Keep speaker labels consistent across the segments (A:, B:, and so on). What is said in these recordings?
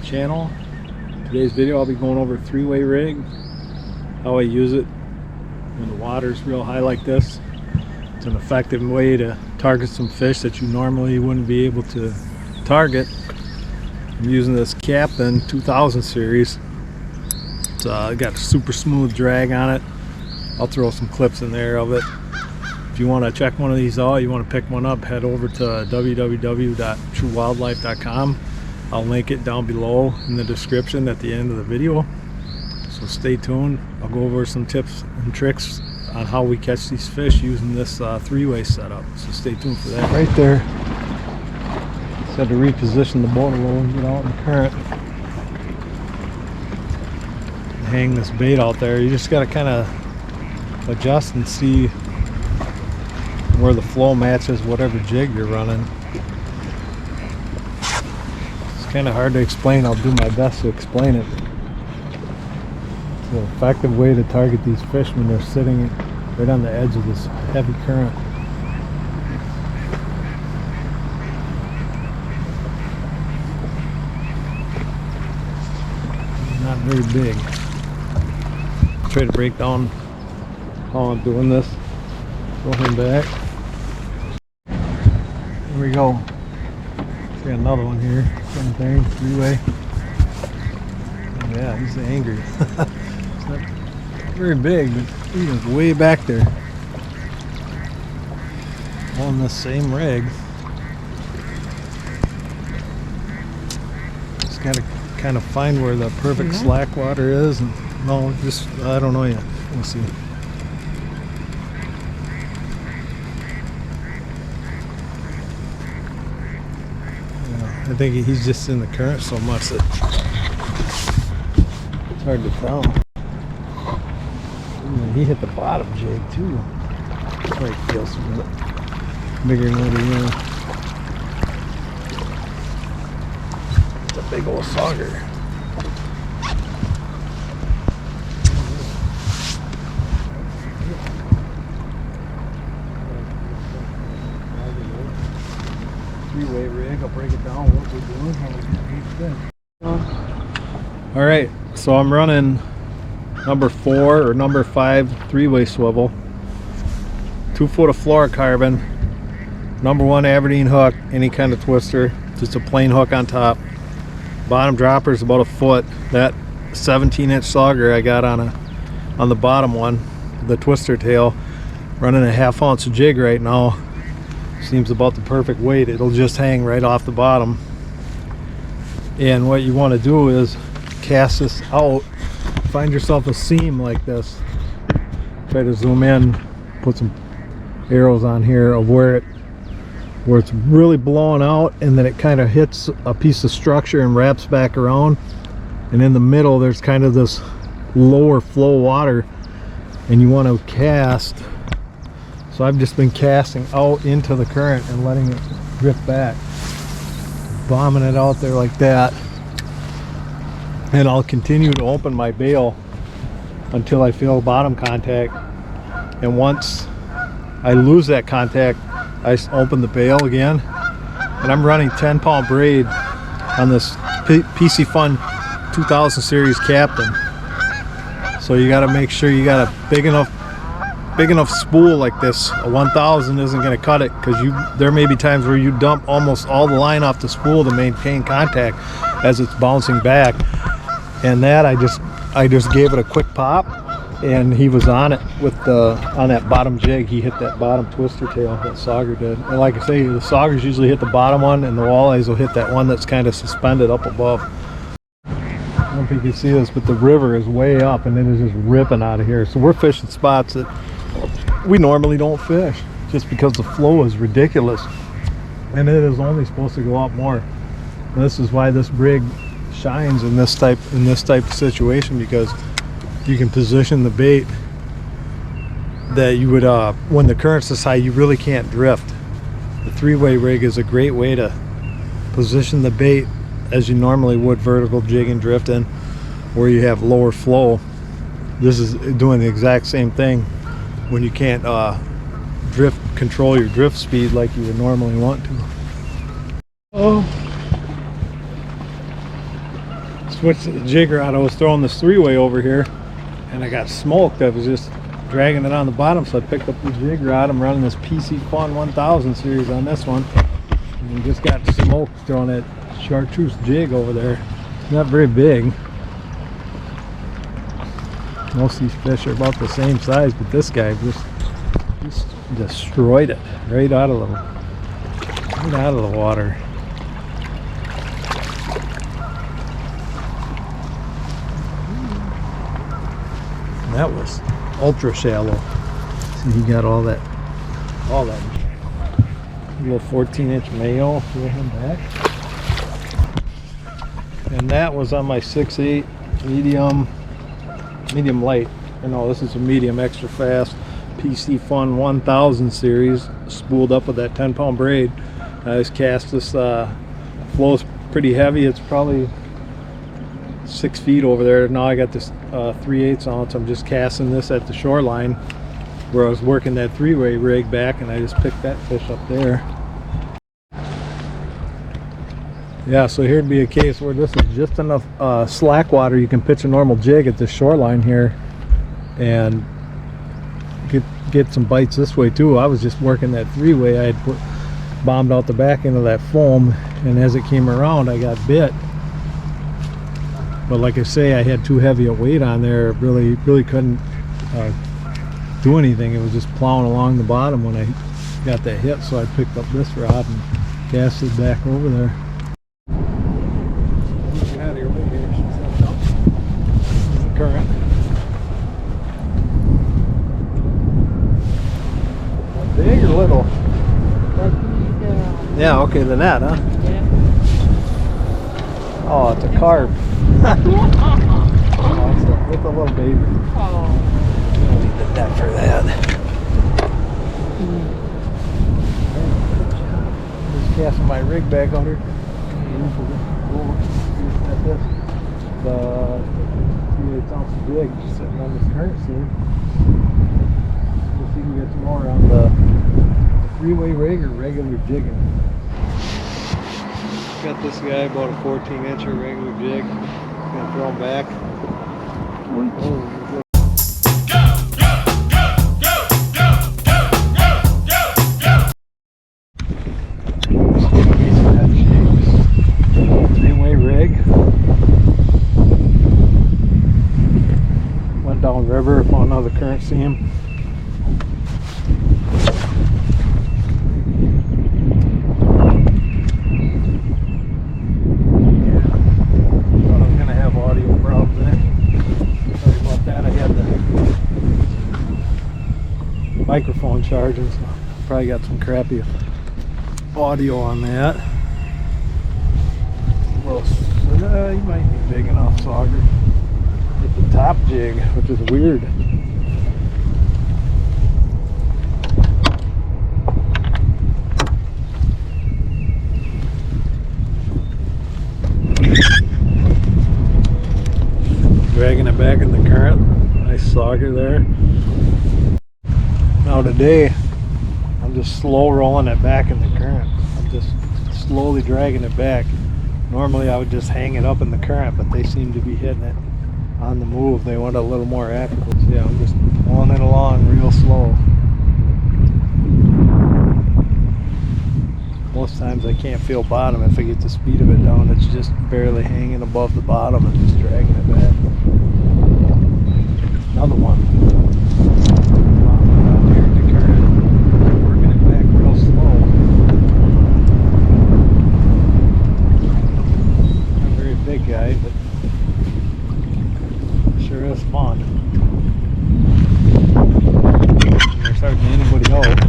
A: Channel. Today's video I'll be going over a three-way rig, how I use it when the water's real high like this. It's an effective way to target some fish that you normally wouldn't be able to target. I'm using this Captain 2000 series. It's got a super smooth drag on it. I'll throw some clips in there of it. If you want to check one of these out, you want to pick one up, head over to www.truewildlife.com. I'll link it down below in the description at the end of the video, so stay tuned. I'll go over some tips and tricks on how we catch these fish using this three-way setup, so stay tuned for that. Right there, just had to reposition the boat a little and get out in the current. Hang this bait out there. You just got to kind of adjust and see where the flow matches whatever jig you're running. Kind of hard to explain. I'll do my best to explain it. It's an effective way to target these fish when they're sitting right on the edge of this heavy current. Not very big. I'll try to break down how I'm doing this. Throw him back. Here we go. Got another one here, same thing, three-way. Yeah, he's angry. It's not very big, but he is way back there on the same rig. Just gotta kind of find where the perfect slack water is, and no, just I don't know yet. We'll see. I think he's just in the current so much that it's hard to tell. Ooh, he hit the bottom jig too. That's why he feels bigger than what he is. It's a big old sauger. Three-way rig. I'll break it down what we're doing, how we get each fish. Alright, so I'm running number 4 or number 5 three-way swivel, 2 foot of fluorocarbon, number 1 Aberdeen hook, any kind of twister, just a plain hook on top. Bottom dropper is about a foot. That 17-inch sauger I got on the bottom one, the twister tail, running a 1/2 ounce jig right now. Seems about the perfect weight. It'll just hang right off the bottom. And what you want to do is cast this out. Find yourself a seam like this. Try to zoom in, put some arrows on here of where it's really blowing out, and then it kind of hits a piece of structure and wraps back around. And in the middle there's kind of this lower flow water, and you want to cast. So I've just been casting out into the current and letting it drift back, bombing it out there like that. And I'll continue to open my bail until I feel bottom contact. And once I lose that contact, I open the bail again. And I'm running 10-pound braid on this PC Fun 2000 series Captain. So you got to make sure you got a big enough spool like this. A 1000 isn't going to cut it, because there may be times where you dump almost all the line off the spool to maintain contact as it's bouncing back. And that I just gave it a quick pop, and he was on it with on that bottom jig. He hit that bottom twister tail, that sauger did. And like I say, the saugers usually hit the bottom one, and the walleyes will hit that one that's kind of suspended up above. I don't know if you can see this, but the river is way up, and it is just ripping out of here. So we're fishing spots that we normally don't fish, just because the flow is ridiculous, and it is only supposed to go up more. And this is why this rig shines in this type of situation, because you can position the bait that you would, when the current's this high, you really can't drift. The three-way rig is a great way to position the bait as you normally would vertical jig and drifting, where you have lower flow. This is doing the exact same thing when you can't control your drift speed like you would normally want to. Oh, switched the jigger out. I was throwing this three-way over here and I got smoked. I was just dragging it on the bottom, so I picked up the jig rod. I'm running this PC Fun 1000 series on this one, and just got smoked throwing that chartreuse jig over there. It's not very big. Most of these fish are about the same size, but this guy just destroyed it right out of the water. And that was ultra shallow. See, he got all that little 14-inch Mayo. Throw him back. And that was on my 6/8 medium light. I know this is a medium extra fast PC Fun 1000 series, spooled up with that 10-pound braid. I just cast this. Flows pretty heavy. It's probably 6 feet over there. Now I got this 3/8 on it, so I'm just casting this at the shoreline where I was working that three-way rig back, and I just picked that fish up there. Yeah, so here'd be a case where this is just enough slack water you can pitch a normal jig at the shoreline here and get some bites this way too. I was just working that three-way. I had bombed out the back end of that foam, and as it came around I got bit. But like I say, I had too heavy a weight on there. Really couldn't do anything. It was just plowing along the bottom when I got that hit, so I picked up this rod and cast it back over there. Get out of here, current. Big or little? Yeah, okay, the net, huh?
B: Yeah.
A: Oh, it's a carp. Oh, it's a little baby.
B: Oh.
A: You don't need the net for that. Just casting my rig back out here. The 3/8 ounce jig sitting on this current seam. We'll see if we can get some more on the three-way rig or regular jigging. Got this guy about a 14-incher regular jig. Gonna throw him back. Oh, three-way rig. Went downriver, found another current seam. Microphone charging, so probably got some crappy audio on that. Well, you might be big enough, Sauger. Get the top jig, which is weird. Dragging it back in the current. Nice Sauger there. Now today, I'm just slow rolling it back in the current. I'm just slowly dragging it back. Normally I would just hang it up in the current, but they seem to be hitting it on the move. They want a little more active. So yeah, I'm just pulling it along real slow. Most times I can't feel bottom. If I get the speed of it down, it's just barely hanging above the bottom and just dragging it back. Another one. Guy, but sure is fun. There's hardly anybody out.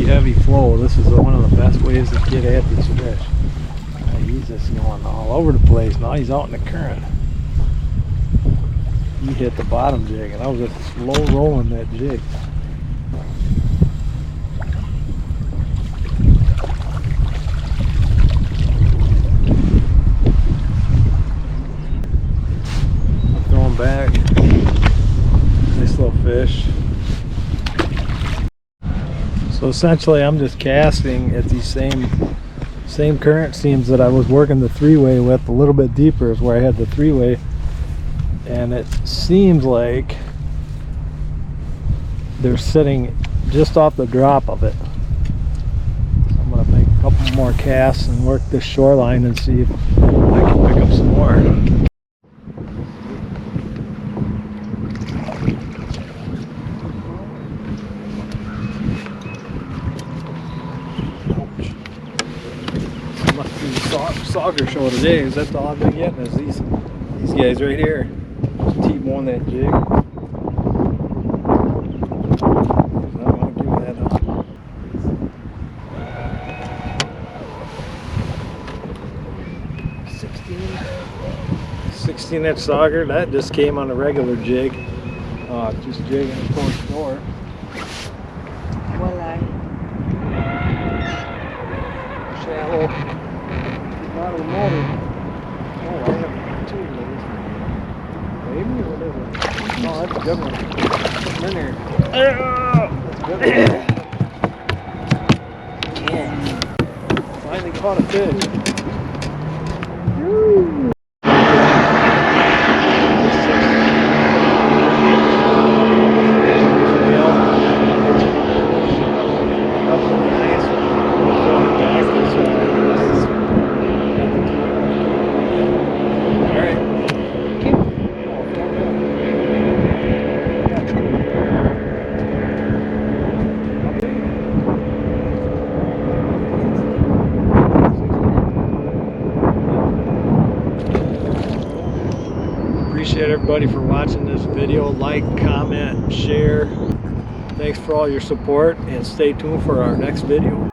A: Heavy flow. This is one of the best ways to get at these fish. He's just going all over the place. Now he's out in the current. he hit the bottom jig, and I was just slow rolling that jig. I'm throwing back. Nice little fish. So essentially I'm just casting at these same current seams that I was working the three-way with. A little bit deeper is where I had the three-way, and it seems like they're sitting just off the drop of it. So I'm gonna make a couple more casts and work this shoreline and see if I can pick up some more. Must be the soccer show today. Is that all I've been getting? Is these guys right here? Just T-bone that jig. I want to give that up. 16-inch sauger. That just came on a regular jig. Just jigging the course door.
B: Walleye.
A: Shallow. Not a motor. Oh, I have two of those. Maybe, what is it? No, that's a good one. Put them in there. That's a good one. Yeah. Finally caught a fish. Woo. Appreciate everybody for watching this video. Like, comment, share. Thanks for all your support, and stay tuned for our next video.